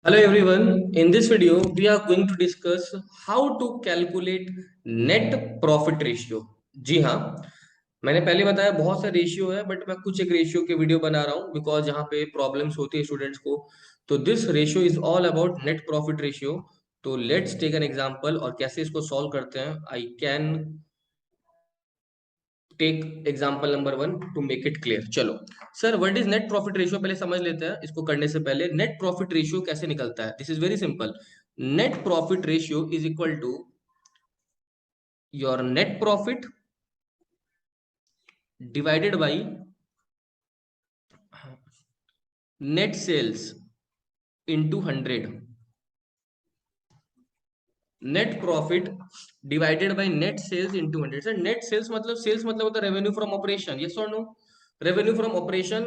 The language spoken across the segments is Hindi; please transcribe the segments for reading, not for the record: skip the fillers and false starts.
Hello everyone. In this video, we are going to discuss how to calculate net profit ratio. जी हाँ, मैंने पहले बताया बहुत सारे रेशियो है, बट मैं कुछ एक रेशियो के वीडियो बना रहा हूँ बिकॉज यहाँ पे प्रॉब्लम्स होती है स्टूडेंट्स को. तो this ratio is all about net profit ratio. तो लेट्स टेक एन एग्जांपल और कैसे इसको सॉल्व करते हैं. I can take example number 1 to make it clear. चलो sir, what is net profit ratio पहले समझ लेते हैं. इसको करने से पहले नेट प्रॉफिट रेशियो कैसे निकलता है. This is very simple. Net profit ratio is equal to your net profit divided by net sales into 100. Net profit divided by net sales into 100. Sir net sales मतलब होता है रेवेन्यू फ्रॉम ऑपरेशन. यस और नो. Revenue from operation.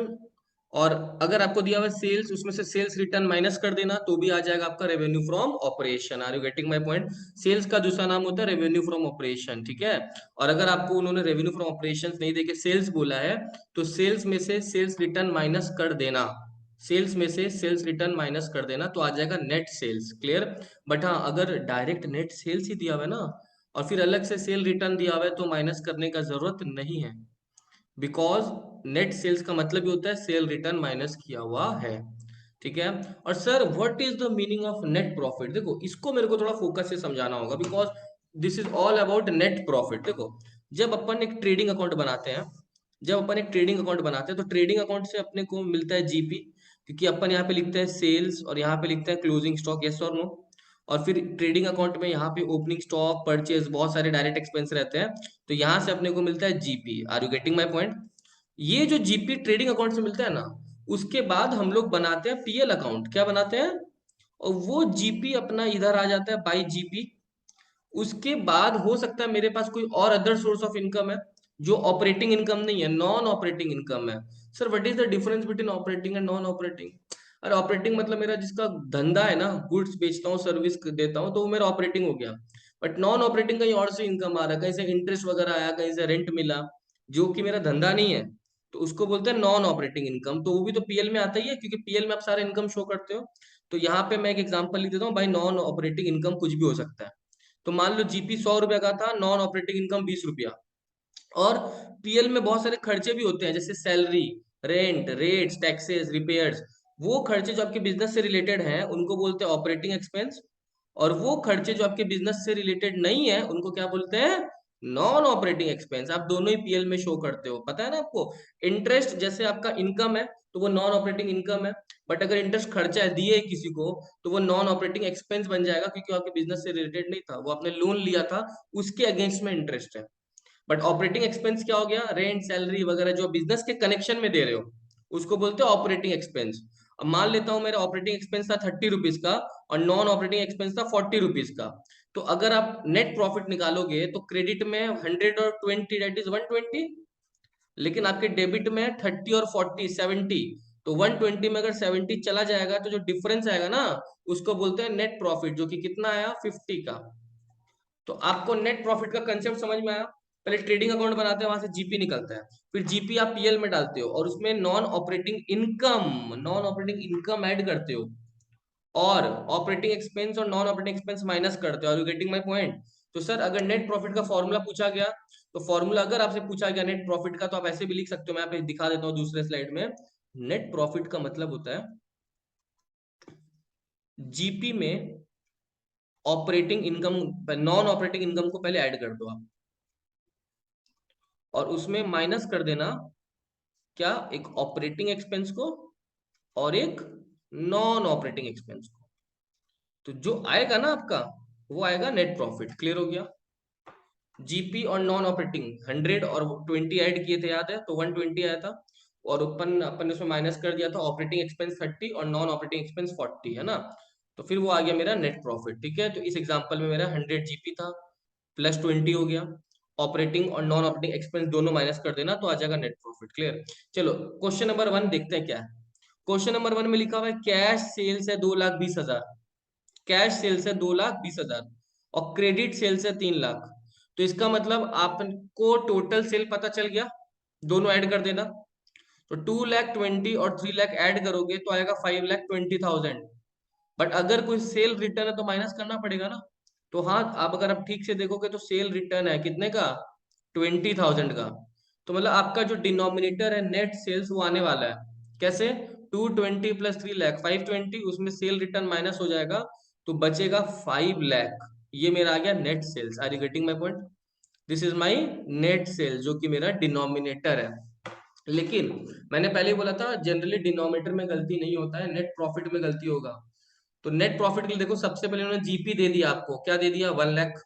और अगर आपको दिया हुआ सेल्स, उसमें से सेल्स रिटर्न माइनस कर देना तो भी आ जाएगा आपका revenue from operation. Are you getting my point. Sales का दूसरा नाम होता है रेवेन्यू फ्रॉम ऑपरेशन. ठीक है. और अगर आपको उन्होंने रेवेन्यू फ्रॉम ऑपरेशन नहीं देके सेल्स बोला है, तो सेल्स में से सेल्स रिटर्न माइनस कर देना. सेल्स में से सेल्स रिटर्न माइनस कर देना तो आ जाएगा नेट सेल्स. क्लियर. बट हाँ, अगर डायरेक्ट नेट सेल्स ही दिया हुआ है ना, और फिर अलग से सेल रिटर्न दिया हुआ है, तो माइनस करने का जरूरत नहीं है. बिकॉज नेट सेल्स का मतलब ही होता है सेल रिटर्न माइनस किया हुआ है. ठीक है. और sir what is the meaning of net profit. देखो इसको मेरे को थोड़ा फोकस से समझाना होगा because this is all about net profit. देखो, जब अपन एक ट्रेडिंग अकाउंट बनाते हैं, तो ट्रेडिंग अकाउंट से अपने को मिलता है जीपी. क्योंकि अपन यहाँ पे लिखते हैं सेल्स और यहाँ पे लिखते हैं क्लोजिंग स्टॉक. यस और नो. और फिर ट्रेडिंग अकाउंट में यहाँ पे ओपनिंग स्टॉक, परचेज, बहुत सारे डायरेक्ट एक्सपेंस रहते हैं. तो यहाँ से अपने को मिलता है GP. Are you getting my point. ये जो जीपी ट्रेडिंग अकाउंट से मिलता है ना, उसके बाद हम लोग बनाते हैं पीएल अकाउंट. क्या बनाते हैं. और वो जीपी अपना इधर आ जाता है बाई जीपी. उसके बाद हो सकता है मेरे पास कोई और अदर सोर्स ऑफ इनकम है जो ऑपरेटिंग इनकम नहीं है, नॉन ऑपरेटिंग इनकम है. Sir what is the difference between operating and non operating. अरे ऑपरेटिंग मतलब मेरा जिसका धंधा है ना, गुड्स बेचता हूँ, सर्विस देता हूँ, तो वो मेरा ऑपरेटिंग हो गया. बट नॉन ऑपरेटिंग कहीं और से इनकम आ रहा है, कहीं से इंटरेस्ट वगैरह आया, कहीं से रेंट मिला, जो कि मेरा धंधा नहीं है. तो उसको बोलते हैं नॉन ऑपरेटिंग इनकम. तो वो भी तो पीएल में आता ही है, क्योंकि पीएल में आप सारा इनकम शो करते हो. तो यहाँ पे मैं एक एग्जांपल लिख देता हूँ. भाई नॉन ऑपरेटिंग इनकम कुछ भी हो सकता है. तो मान लो जीपी 100 रुपया का था, नॉन ऑपरेटिंग इनकम 20 रुपया. और पीएल में बहुत सारे खर्चे भी होते हैं, जैसे salary, rent, rates, taxes, repairs. वो खर्चे जो आपके बिजनेस से रिलेटेड हैं उनको बोलते हैं ऑपरेटिंग एक्सपेंस. और वो खर्चे जो आपके बिजनेस से रिलेटेड नहीं है उनको क्या बोलते हैं, नॉन ऑपरेटिंग एक्सपेंस. आप दोनों ही पीएल में शो करते हो, पता है ना आपको. इंटरेस्ट जैसे आपका इनकम है, तो वो नॉन ऑपरेटिंग इनकम है. बट अगर इंटरेस्ट खर्चा है दिए किसी को, तो वो नॉन ऑपरेटिंग एक्सपेंस बन जाएगा, क्योंकि वो आपके बिजनेस से रिलेटेड नहीं था, वो आपने लोन लिया था, उसके अगेंस्ट में इंटरेस्ट है. बट ऑपरेटिंग एक्सपेंस क्या हो गया, रेंट, सैलरी वगैरह जो बिजनेस के कनेक्शन में दे रहे हो, उसको बोलते हो ऑपरेटिंग एक्सपेंस. अब मान लेता हूं मेरा ऑपरेटिंग एक्सपेंस था 30 रुपीज का, और नॉन ऑपरेटिंग एक्सपेंस था 40 रुपीज का. तो अगर आप नेट प्रॉफिट निकालोगे तो क्रेडिट में 100 और 20, दैट इज 120. लेकिन आपके डेबिट में 30 और 40, 70. तो 120 में अगर 70 चला जाएगा, तो जो डिफरेंस आएगा ना, उसको बोलते हैं नेट प्रॉफिट, जो कि कितना आया, 50 का. तो आपको नेट प्रॉफिट का कंसेप्ट समझ में आया. पहले ट्रेडिंग अकाउंट बनाते हैं, वहां से जीपी निकलता है. फिर जीपी आप पीएल में डालते हो और उसमें नॉन ऑपरेटिंग इनकम ऐड करते हो. और ऑपरेटिंग एक्सपेंस और नॉन ऑपरेटिंग एक्सपेंस माइनस करते हो. Are you getting my point. तो सर अगर नेट प्रॉफिट का फॉर्मूला पूछा गया, तो फॉर्मूला अगर आपसे पूछा गया नेट प्रॉफिट का, तो आप ऐसे भी लिख सकते हो. मैं आप दिखा देता हूँ दूसरे स्लाइड में. नेट प्रॉफिट का मतलब होता है जीपी में operating income, non operating income को पहले ऐड कर दो आप, और उसमें माइनस कर देना क्या, एक ऑपरेटिंग एक्सपेंस को और एक नॉन ऑपरेटिंग एक्सपेंस को. तो जो आएगा ना आपका, वो आएगा नेट प्रॉफिट. क्लियर हो गया. जीपी और नॉन ऑपरेटिंग 100 और 20 ऐड किए थे, याद है, तो 120 आया था. और अपन अपन ने उसमें माइनस कर दिया था ऑपरेटिंग एक्सपेंस 30 और नॉन ऑपरेटिंग एक्सपेंस 40, है ना. तो फिर वो आ गया मेरा नेट प्रॉफिट. ठीक है. तो इस एग्जांपल में मेरा 100 जीपी था, प्लस 20 हो गया. ऑपरेटिंग और नॉन ऑपरेटिंग एक्सपेंस दोनों माइनस कर देना तो आ जाएगा नेट प्रॉफिट. क्लियर. चलो क्वेश्चन नंबर 1 देखते हैं क्या है. क्वेश्चन नंबर 1 में लिखा हुआ है कैश सेल्स है 2,20,000. कैश सेल्स है 2,20,000 और क्रेडिट सेल्स है 3 लाख. तो इसका मतलब आपको टोटल सेल पता चल गया, दोनों ऐड कर देना. तो 2,20,000 और 3 लाख ऐड करोगे तो आएगा 5,20,000. बट अगर कोई सेल रिटर्न है तो माइनस करना पड़ेगा ना। तो हाँ, आप अगर आप ठीक से देखोगे तो सेल रिटर्न है कितने का, 20,000 का। तो मतलब आपका जो डिनोमिनेटर है नेट सेल्स वो आने वाला है कैसे, 220 प्लस 3 लाख 520, उसमें सेल रिटर्न माइनस हो जाएगा तो बचेगा 5 लाख। ये मेरा आ गया net sales. Are you getting my point? This is my net sales जो कि मेरा डिनोमिनेटर है। लेकिन मैंने पहले ही बोला था जनरली डिनोमिनेटर में गलती नहीं होता है, नेट प्रॉफिट में गलती होगा। तो नेट प्रॉफिट के लिए देखो, सबसे पहले उन्होंने जीपी दे दिया, आपको क्या दे दिया, 1 लाख।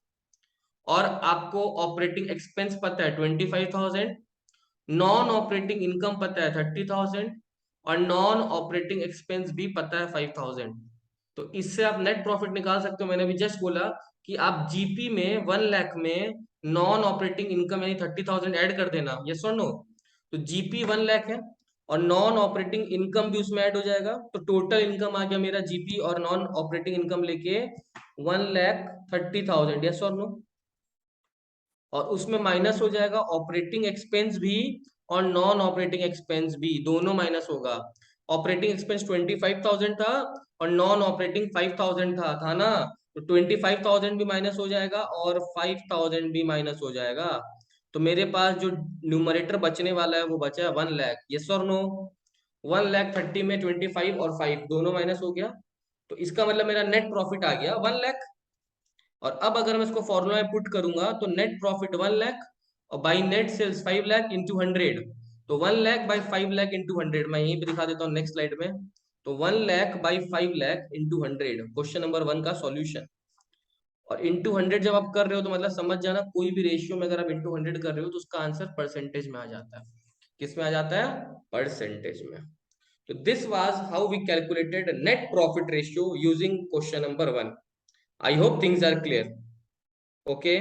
और आपको ऑपरेटिंग एक्सपेंस पता है 25,000, नॉन ऑपरेटिंग इनकम पता है 30,000, और नॉन ऑपरेटिंग एक्सपेंस भी पता है 5,000। तो इससे आप नेट प्रॉफिट निकाल सकते हो। मैंने अभी जस्ट बोला कि आप जीपी में 1 लाख में नॉन ऑपरेटिंग इनकम यानी 30,000 ऐड कर देना, यस और नो। तो जीपी 1 लाख है और नॉन ऑपरेटिंग इनकम भी उसमें ऐड हो जाएगा, तो टोटल इनकम आ गया मेरा जीपी और नॉन ऑपरेटिंग इनकम लेके 1,30,000, यस और नो। और उसमें माइनस हो जाएगा ऑपरेटिंग एक्सपेंस भी और नॉन ऑपरेटिंग एक्सपेंस भी, दोनों माइनस होगा। ऑपरेटिंग एक्सपेंस 25,000 था और नॉन ऑपरेटिंग 5,000 था ना। तो 25,000 भी माइनस हो जाएगा और 5,000 भी माइनस हो जाएगा। तो मेरे पास जो न्यूमरेटर बचने वाला है वो बचा है 1 लाख, यस और नो। 1,30,000 में 25 और 5 दोनों माइनस हो गया। तो इसका मतलब मेरा नेट प्रॉफिट आ गया 1 लाख। और अब अगर मैं इसको फॉर्मूला में पुट करूंगा तो नेट प्रॉफिट 1 लाख और by net sales 5 lakh into 100। तो 1 लाख बाई 5 लाख इंटू 100, मैं यहीं पे दिखा देता हूँ नेक्स्ट स्लाइड में। तो 1 lakh by 5 lakh into 100, question number 1 का सॉल्यूशन। और इंटू 100 जब आप कर रहे हो तो मतलब समझ जाना, कोई भी रेशियो में अगर आप इंटू 100 कर रहे हो तो उसका आंसर परसेंटेज में आ जाता है। किस में आ जाता है, परसेंटेज में। तो this was how we calculated net profit ratio using question number 1। I hope things are clear. Okay,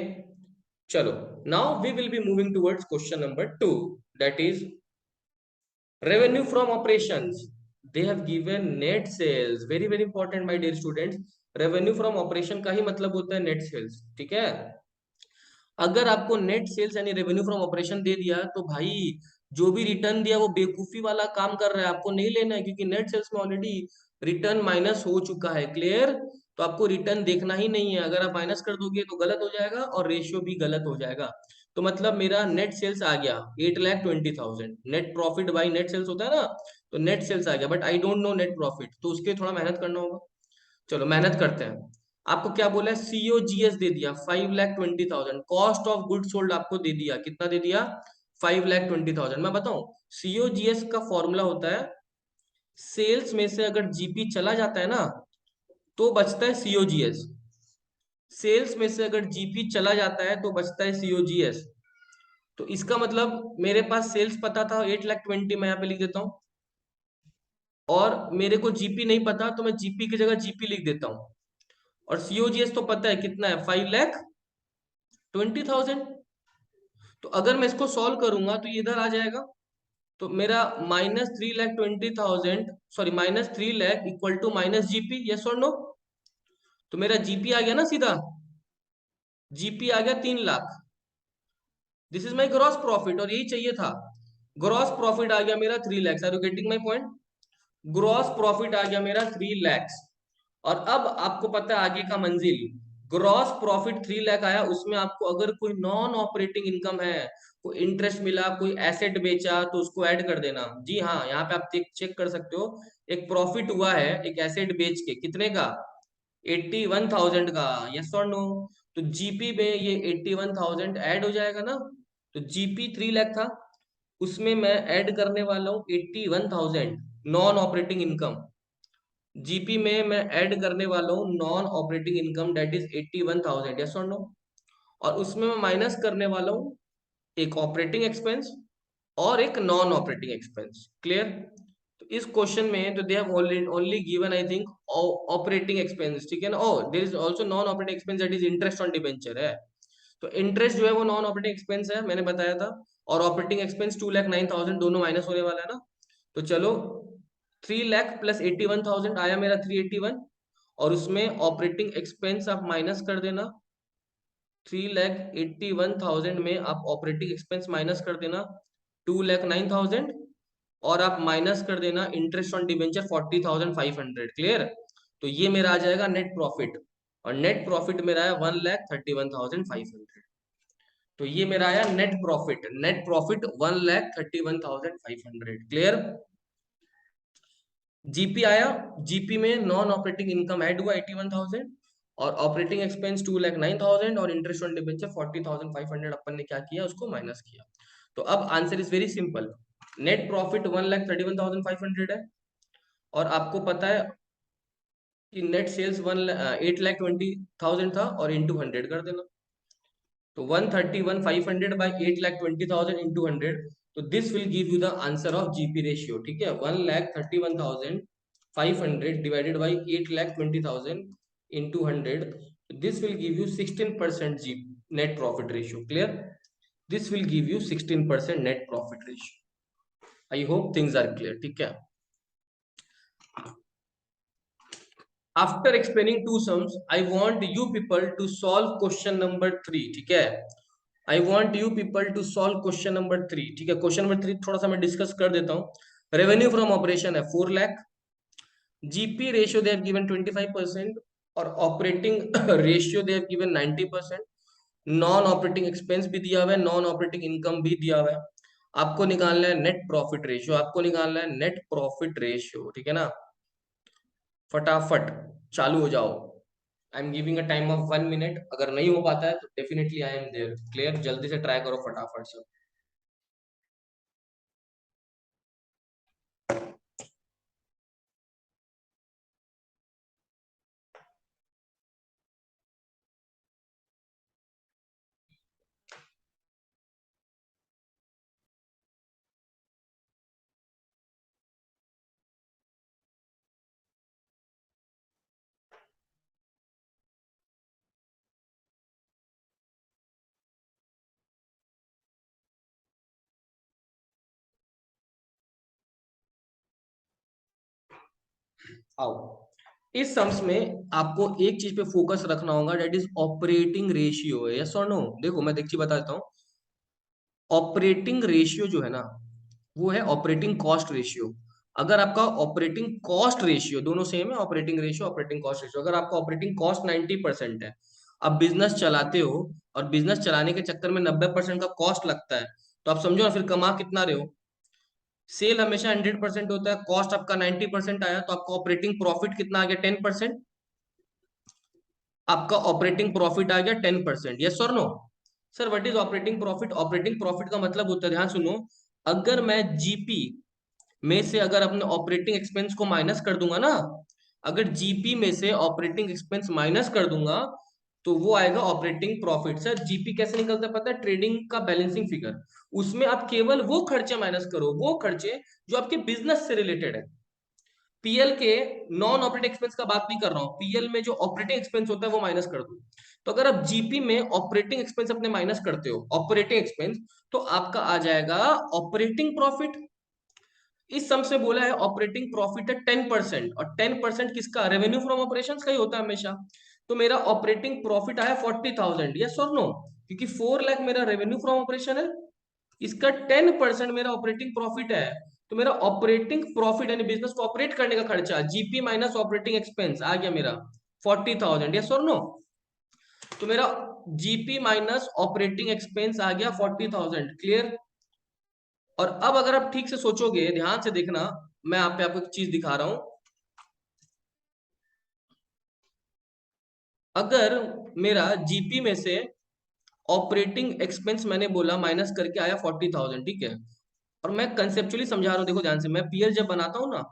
चलो। Now we will be moving towards question number 2, that is revenue from operations. They have given net sales, very very important my dear students। revenue from operation का ही मतलब होता है नेट सेल्स, ठीक है। अगर आपको नेट सेल्स यानी रेवेन्यू फ्रॉम ऑपरेशन दे दिया तो भाई जो भी रिटर्न दिया वो बेवकूफी वाला काम कर रहा है, आपको नहीं लेना है, क्योंकि नेट सेल्स में ऑलरेडी रिटर्न माइनस हो चुका है, क्लियर। तो आपको रिटर्न देखना ही नहीं है, अगर आप माइनस कर दोगे तो गलत हो जाएगा और रेशियो भी गलत हो जाएगा। तो मतलब मेरा नेट सेल्स आ गया 8,20,000, net profit by net sales होता है ना। तो नेट सेल्स आ गया, but I don't know net profit, तो उसके थोड़ा मेहनत करना होगा। चलो मेहनत करते हैं। आपको क्या बोला है, सीओजीएस दे दिया 5,20,000, कॉस्ट ऑफ गुड सोल्ड आपको दे दिया, कितना दे दिया, 5,20,000। मैं बताऊं, सीओजीएस का फॉर्मूला होता है सेल्स में से अगर जीपी चला जाता है ना तो बचता है सीओजीएस। सेल्स में से अगर जीपी चला जाता है तो बचता है सीओजीएस। तो इसका मतलब मेरे पास सेल्स पता था 8,20,000, मैं यहाँ पे लिख देता हूँ। और मेरे को जीपी नहीं पता तो मैं जीपी की जगह जीपी लिख देता हूँ। और सीओजीएस तो पता है कितना है, 5,20,000। तो अगर मैं इसको सॉल्व करूंगा तो ये इधर आ जाएगा। तो मेरा -3,20,000, sorry -3 lakh equal to minus GP, yes और नो। तो मेरा जीपी आ गया ना सीधा, जीपी आ गया 3 lakh. This is my gross profit और यही चाहिए था। ग्रॉस प्रॉफिट आ गया मेरा 3 lakh. Are you getting my point? Gross profit आ गया मेरा 3 लाख। और अब आपको पता है आगे का मंजिल। ग्रॉस प्रॉफिट 3 लाख आया, उसमें आपको अगर कोई नॉन ऑपरेटिंग इनकम है, कोई इंटरेस्ट मिला, कोई एसेट बेचा तो उसको ऐड कर देना। जी हाँ, यहाँ पे आप चेक कर सकते हो, एक प्रॉफिट हुआ है एक एसेट बेच के, कितने का, 81,000 का, यस और नो। तो जीपी में ये 81,000 ऐड हो जाएगा ना। तो जीपी 3 लाख था, उसमें मैं ऐड करने वाला हूँ 81,000 नॉन ऑपरेटिंग इनकम। जीपी में मैं ऐड करने वाला हूँ non operating income, that is 81,000, yes और नो। और उसमें मैं माइनस करने वाला हूँ एक ऑपरेटिंग एक्सपेंस और एक नॉन ऑपरेटिंग एक्सपेंस, क्लियर। तो इस क्वेश्चन में तो they have only given I think operating expense, ठीक है ना। Oh there is also non operating expense, that is interest on debenture है। तो इंटरेस्ट जो है वो नॉन ऑपरेटिंग एक्सपेंस है, मैंने बताया था। और ऑपरेटिंग एक्सपेंस 2,09,000, दोनों माइनस होने वाला है ना। तो चलो, 3 लाख प्लस 81,000 आया मेरा 381। और उसमें ऑपरेटिंग एक्सपेंस आप माइनस कर देना, 3,81,000 में आप ऑपरेटिंग एक्सपेंस माइनस कर देना 2,09,000। और आप माइनस कर देना इंटरेस्ट ऑन डिबेंचर 40,500, क्लियर। तो ये मेरा आ जाएगा नेट प्रॉफिट, और नेट प्रॉफिट मेरा है 1,31,500। तो ये मेरा आया net profit, net profit 1,31,500। Clear? GP आया, जीपी में नॉन ऑपरेटिंग इनकम ऐड हुआ 81,000, और ऑपरेटिंग एक्सपेंस 2,09,000, और इंटरेस्ट ऑन डिबेंचर 40,500 अपन ने क्या किया, उसको माइनस किया। तो अब answer is very simple, net profit 1,31,500 है, और आपको पता है कि नेट सेल्स 8,20,000 था, और इंटू 100 कर देना। तो 131,500 by 8,20,000 into 100, तो this will give you the answer of GP ratio. ठीक है, 1,31,500 divided by 8,20,000 into 100, this will give you 16% जी net profit ratio. Clear? This will give you 16% net profit ratio. I hope things are clear. ठीक है, after explaining to sums I want you people to solve question number 3। ठीक है, I want you people to solve question number 3। ठीक है, क्वेश्चन नंबर 3 थोड़ा सा मैं डिस्कस कर देता हूँ। रेवेन्यू फ्रॉम ऑपरेशन है 4 lakh, GP ratio they have given 25%, और operating ratio they have given 90%। Non operating expense भी दिया हुआ है, नॉन ऑपरेटिंग इनकम भी दिया हुआ है। आपको निकालना है नेट प्रॉफिट रेशियो, आपको निकालना है नेट प्रॉफिट रेशियो। ठीक है ना, फटाफट चालू हो जाओ। I am giving a time of 1 minute, अगर नहीं हो पाता है तो definitely I am there. Clear? जल्दी से ट्राई करो फटाफट से। आओ, इस सम्स में आपको एक चीज पे फोकस रखना होगा, डेट इज ऑपरेटिंग रेशियो है। यस और नो? देखो मैं एक चीज बता देता हूँ, ऑपरेटिंग रेशियो जो है ना, वो है ऑपरेटिंग कॉस्ट रेशियो। अगर आपका ऑपरेटिंग कॉस्ट रेशियो, दोनों सेम है, operating ratio operating cost ratio, अगर आपका ऑपरेटिंग कॉस्ट 90% है, अब बिजनेस चलाते हो, और बिजनेस चलाने के चक्कर में 90% का कॉस्ट लगता है, तो आप समझो ना फिर कमा कितना रहे हो। सेल हमेशा 100% होता है, कॉस्ट आपका 90% आया, तो आपका ऑपरेटिंग प्रॉफिट कितना आ गया? 10%। आपका ऑपरेटिंग प्रॉफिट आ गया 10%। यस और no? Sir what is operating profit? Operating profit का मतलब होता है, ध्यान सुनो, अगर मैं जीपी में से अगर अपने ऑपरेटिंग एक्सपेंस को माइनस कर दूंगा ना, अगर जीपी में से ऑपरेटिंग एक्सपेंस माइनस कर दूंगा, तो वो आएगा ऑपरेटिंग प्रॉफिट। सर जीपी कैसे निकलता है पता है? ट्रेडिंग का बैलेंसिंग फिगर, उसमें आप केवल वो खर्चे माइनस करो, वो खर्चे जो आपके बिजनेस से रिलेटेड है। पीएल के नॉन ऑपरेटिंग एक्सपेंस का बात नहीं कर रहा हूं, पीएल में जो ऑपरेटिंग एक्सपेंस होता है वो माइनस कर दो। तो अगर आप जीपी में ऑपरेटिंग एक्सपेंस अपने माइनस करते हो, ऑपरेटिंग एक्सपेंस, तो आपका आ जाएगा ऑपरेटिंग प्रॉफिट। इस सम से बोला है ऑपरेटिंग प्रॉफिट है 10%, और 10% किसका? रेवेन्यू फ्रॉम ऑपरेशंस का ही होता है हमेशा। तो मेरा ऑपरेटिंग प्रॉफिट आया 40,000। यस और नो? क्योंकि 4 लाख मेरा रेवेन्यू फ्रॉम ऑपरेशन है, इसका 10% मेरा ऑपरेटिंग प्रॉफिट है। तो मेरा ऑपरेटिंग प्रॉफिट यानी बिजनेस को ऑपरेट करने का खर्चा, जीपी माइनस ऑपरेटिंग एक्सपेंस आ गया मेरा 40,000। यस और नो? तो मेरा जीपी माइनस ऑपरेटिंग एक्सपेंस आ गया 40,000। क्लियर? और अब अगर आप ठीक से सोचोगे, ध्यान से देखना, मैं आप पे आपको एक चीज दिखा रहा हूं। अगर मेरा जीपी में से ऑपरेटिंग एक्सपेंस मैंने बोला माइनस करके आया 40,000, ठीक है, और मैं कंसेप्चुअली समझा रहा हूँ, देखो ध्यान से, मैं पीएल जब बनाता हूँ ना,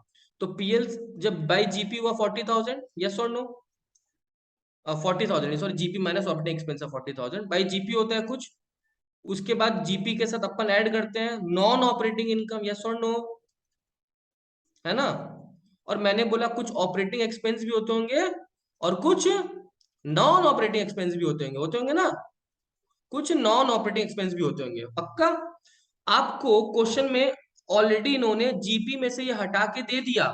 तो पीएल जब बाई जीपी हुआ 40,000, यस और no? 40,000 sorry, GP minus operating expense है 40,000, बाई जीपी होता है कुछ, उसके बाद जीपी के साथ अपन ऐड करते हैं नॉन ऑपरेटिंग इनकम। यस और नो? है ना? और मैंने बोला कुछ ऑपरेटिंग एक्सपेंस भी होते होंगे, और कुछ नॉन ऑपरेटिंग एक्सपेंस भी होते होंगे ना, कुछ नॉन ऑपरेटिंग एक्सपेंस भी होते होंगे, पक्का? आपको क्वेश्चन में ऑलरेडी इन्होंने जीपी में से ये हटा के दे दिया।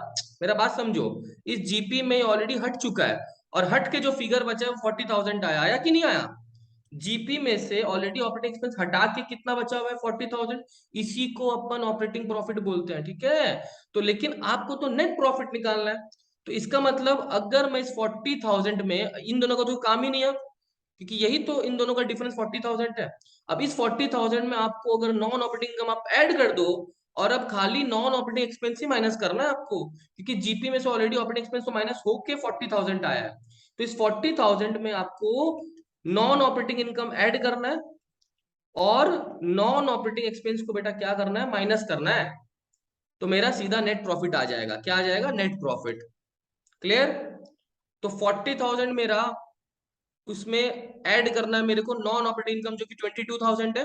मेरा बात समझो, इस जीपी में ऑलरेडी हट चुका है, और हट के जो फिगर बचा है वो 40,000 आया, आया कि नहीं आया? जीपी में से ऑलरेडी ऑपरेटिंग एक्सपेंस हटा के कितना बचा हुआ है? 40,000। इसी को अपन ऑपरेटिंग प्रॉफिट बोलते हैं। ठीक है, तो लेकिन आपको तो नेट प्रॉफिट निकालना है, तो इसका मतलब अगर मैं इस 40,000 में, इन दोनों का तो काम ही नहीं है क्योंकि यही तो इन दोनों का डिफरेंस 40,000 है। अब इस 40,000 में आपको अगर नॉन ऑपरेटिंग इनकम आप ऐड कर दो, और अब खाली नॉन ऑपरेटिंग एक्सपेंस ही माइनस करना है आपको, क्योंकि जीपी में से ऑलरेडी ऑपरेटिंग एक्सपेंस तो माइनस होके 40,000 आया है। तो इस 40,000 में आपको नॉन ऑपरेटिंग इनकम ऐड करना है और नॉन ऑपरेटिंग एक्सपेंस को बेटा क्या करना है, माइनस करना है। तो मेरा सीधा नेट प्रॉफिट आ जाएगा। क्या आ जाएगा? Net profit. क्लियर? तो 40,000 मेरा उसमें ऐड करना है मेरे को नॉन ऑपरेटिंग इनकम जो कि 22,000 है,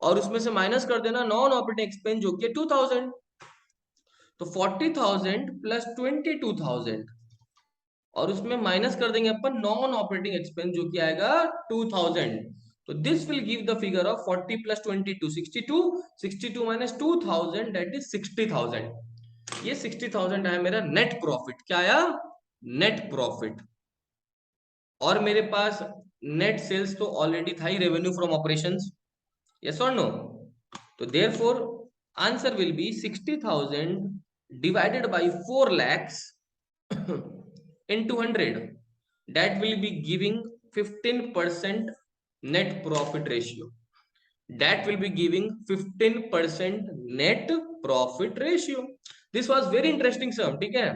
और उसमें से माइनस कर देना नॉन ऑपरेटिंग एक्सपेंस जो कि 2,000। तो 40,000 प्लस 22,000 और उसमें माइनस कर देंगे अपन नॉन ऑपरेटिंग एक्सपेंस जो कि आएगा 2,000। तो this will give the figure of 40 plus 22 62, 62 minus 2,000 that is 60,000। ये 60,000 आया मेरा नेट प्रॉफिट। क्या आया? Net profit. और मेरे पास नेट सेल्स तो ऑलरेडी था ही, रेवेन्यू फ्रॉम ऑपरेशंस। यस और नो? तो therefore answer will be 60,000 divided by 4 lakhs into 100, that will be giving 15% net profit ratio. That will be giving 15% net profit ratio. This was very interesting sir, ठीक है?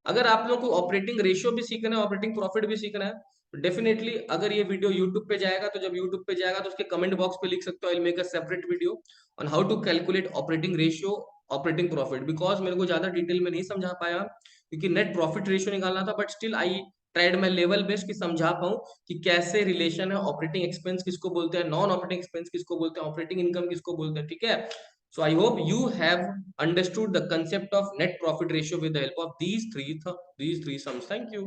अगर आप लोगों को ऑपरेटिंग रेशियो भी सीखना है, ऑपरेटिंग प्रॉफिट भी सीखना है, तो डेफिनेटली अगर ये वीडियो यूट्यूब पे जाएगा, तो जब यूट्यूब पे जाएगा तो उसके कमेंट बॉक्स पे लिख सकते हो, I will make a separate video on how to calculate operating ratio, operating profit. Because मेरे को ज्यादा डिटेल में नहीं समझा पाया क्योंकि नेट प्रॉफिट रेशियो निकालना था, but still I tried my level best कि समझा पाऊं कि कैसे रिलेशन है, ऑपरेटिंग एक्सपेंस किसको बोलते हैं, नॉन ऑपरेटिंग एक्सपेंस किसको बोलते हैं, ऑपरेटिंग इनकम किसको बोलते हैं। ठीक है? So I hope you have understood the concept of net profit ratio with the help of these three sums. Thank you.